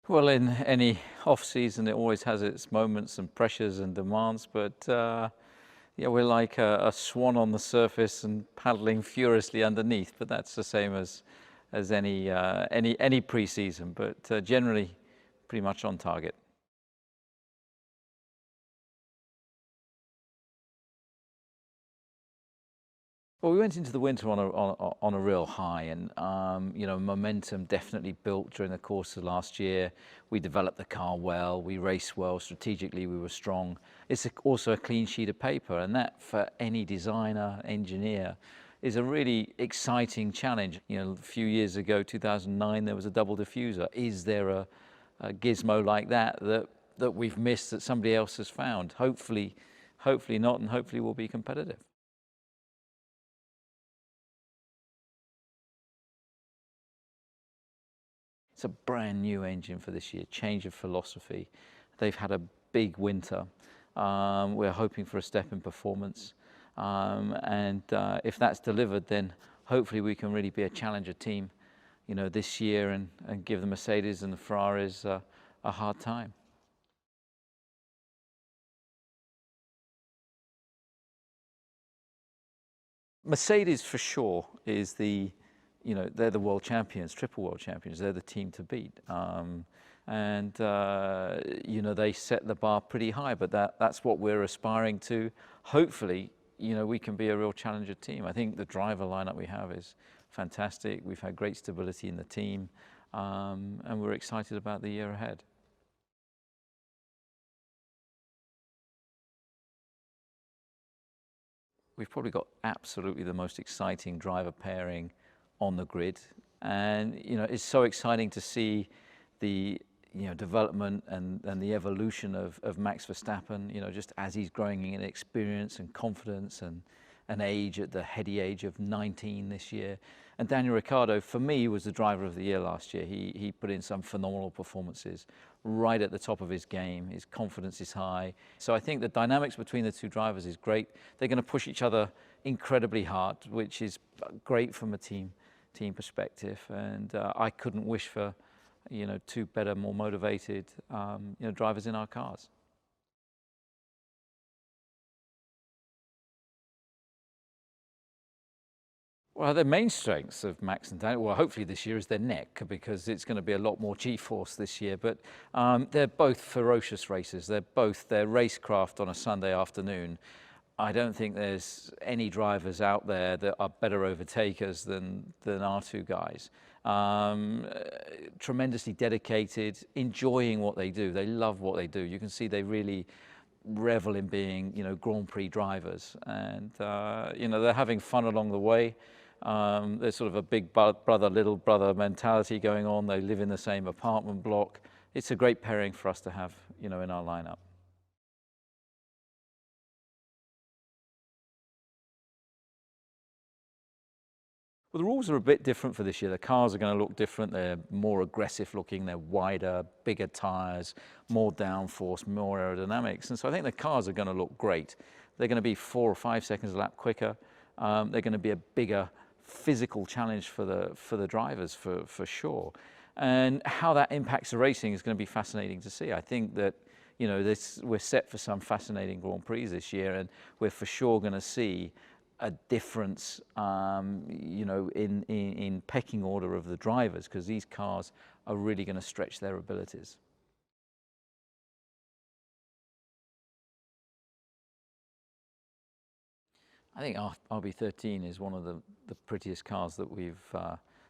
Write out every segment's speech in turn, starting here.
Well, in any off-season, it always has its moments and pressures and demands, but yeah, we're like a swan on the surface and paddling furiously underneath. But that's the same as any pre-season. But generally, pretty much on target. Well, we went into the winter on a real high, and momentum definitely built during the course of last year. We developed the car well, we raced well, strategically we were strong. Also a clean sheet of paper, and that for any designer, engineer, is a really exciting challenge. You know, a few years ago, 2009, there was a double diffuser. Is there a gizmo like that we've missed that somebody else has found? Hopefully not, and hopefully we'll be competitive. It's a brand new engine for this year, change of philosophy. They've had a big winter. We're hoping for a step in performance. And if that's delivered, then hopefully we can really be a challenger team, this year and give the Mercedes and the Ferraris a hard time. Mercedes for sure is they're the world champions, triple world champions. They're the team to beat. And they set the bar pretty high, but that's what we're aspiring to. Hopefully, we can be a real challenger team. I think the driver lineup we have is fantastic. We've had great stability in the team, and we're excited about the year ahead. We've probably got absolutely the most exciting driver pairing on the grid. And, it's so exciting to see the, development and the evolution of Max Verstappen, just as he's growing in experience and confidence and an age at the heady age of 19 this year. And Daniel Ricciardo, for me, was the driver of the year last year. He put in some phenomenal performances, right at the top of his game. His confidence is high. So I think the dynamics between the two drivers is great. They're going to push each other incredibly hard, which is great from a team perspective. And I couldn't wish for, two better, more motivated, drivers in our cars. Well, the main strengths of Max and Daniel, well, hopefully this year is their neck, because it's going to be a lot more G-force this year. But they're both ferocious racers. They're racecraft on a Sunday afternoon. I don't think there's any drivers out there that are better overtakers than our two guys. Tremendously dedicated, enjoying what they do. They love what they do. You can see they really revel in being, Grand Prix drivers, and they're having fun along the way. There's sort of a big brother, little brother mentality going on. They live in the same apartment block. It's a great pairing for us to have, in our lineup. Well, the rules are a bit different for this year. The cars are going to look different. They're more aggressive looking. They're wider, bigger tires, more downforce, more aerodynamics. And so I think the cars are going to look great. They're going to be 4 or 5 seconds a lap quicker. They're going to be a bigger physical challenge for the drivers for sure. And how that impacts the racing is going to be fascinating to see. I think that we're set for some fascinating Grand Prix this year, and we're for sure going to see a difference, in pecking order of the drivers, because these cars are really going to stretch their abilities. I think RB13 is one of the prettiest cars that we've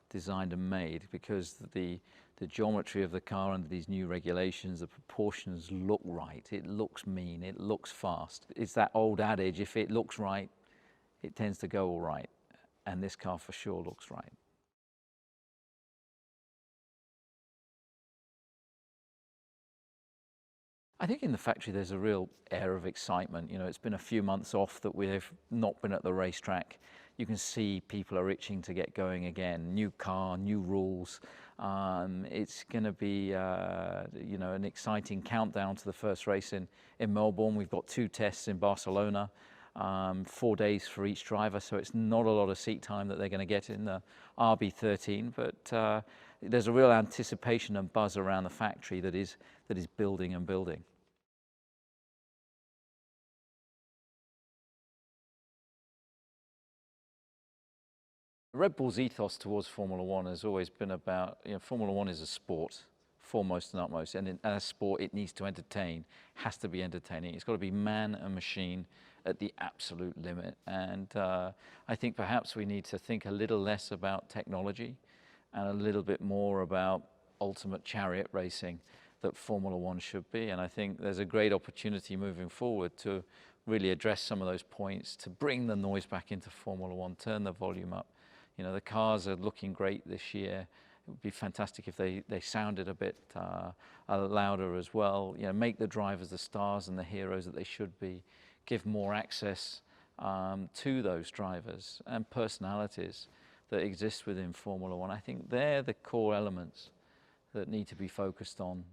designed and made, because the geometry of the car under these new regulations, the proportions look right. It looks mean, it looks fast. It's that old adage, if it looks right, it tends to go all right. And this car for sure looks right. I think in the factory there's a real air of excitement. It's been a few months off that we've not been at the racetrack. You can see people are itching to get going again. New car, new rules. It's going to be, an exciting countdown to the first race in Melbourne. We've got 2 tests in Barcelona, 4 days for each driver. So it's not a lot of seat time that they're going to get in the RB13. But there's a real anticipation and buzz around the factory that is building and building. Red Bull's ethos towards Formula One has always been about, Formula One is a sport, foremost and utmost, and in a sport it needs to entertain, has to be entertaining. It's got to be man and machine at the absolute limit. And I think perhaps we need to think a little less about technology and a little bit more about ultimate chariot racing that Formula One should be. And I think there's a great opportunity moving forward to really address some of those points, to bring the noise back into Formula One, turn the volume up. The cars are looking great this year. It would be fantastic if they sounded a bit louder as well. Make the drivers the stars and the heroes that they should be. Give more access to those drivers and personalities that exist within Formula One. I think they're the core elements that need to be focused on.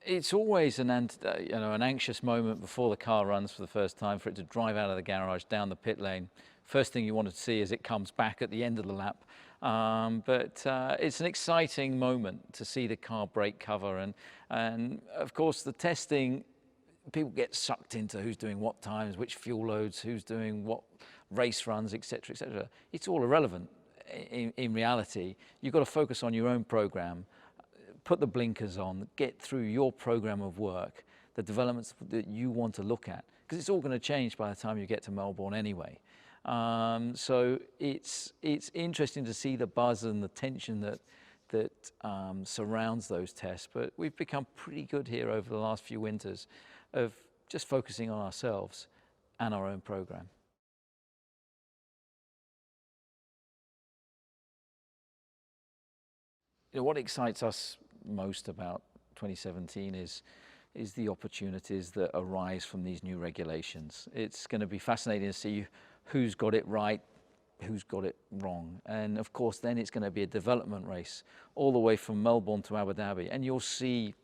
It's always an anxious moment before the car runs for the first time, for it to drive out of the garage, down the pit lane. First thing you want to see is it comes back at the end of the lap. But it's an exciting moment to see the car break cover. And of course, the testing, people get sucked into who's doing what times, which fuel loads, who's doing what race runs, etc., etc. It's all irrelevant in reality. You've got to focus on your own program. Put the blinkers on, get through your program of work, the developments that you want to look at, because it's all going to change by the time you get to Melbourne anyway. So it's interesting to see the buzz and the tension that surrounds those tests. But we've become pretty good here over the last few winters of just focusing on ourselves and our own program. What excites us most about 2017 is the opportunities that arise from these new regulations. It's going to be fascinating to see who's got it right, who's got it wrong. And of course, then it's going to be a development race all the way from Melbourne to Abu Dhabi. And you'll see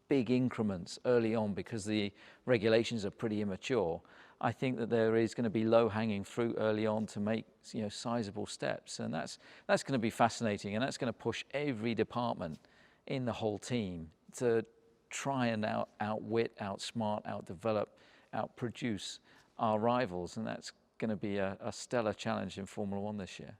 big increments early on because the regulations are pretty immature. I think that there is going to be low-hanging fruit early on to make sizable steps, and that's going to be fascinating, and that's going to push every department in the whole team to try and outwit, outsmart, outdevelop, outproduce our rivals, and that's going to be a stellar challenge in Formula One this year.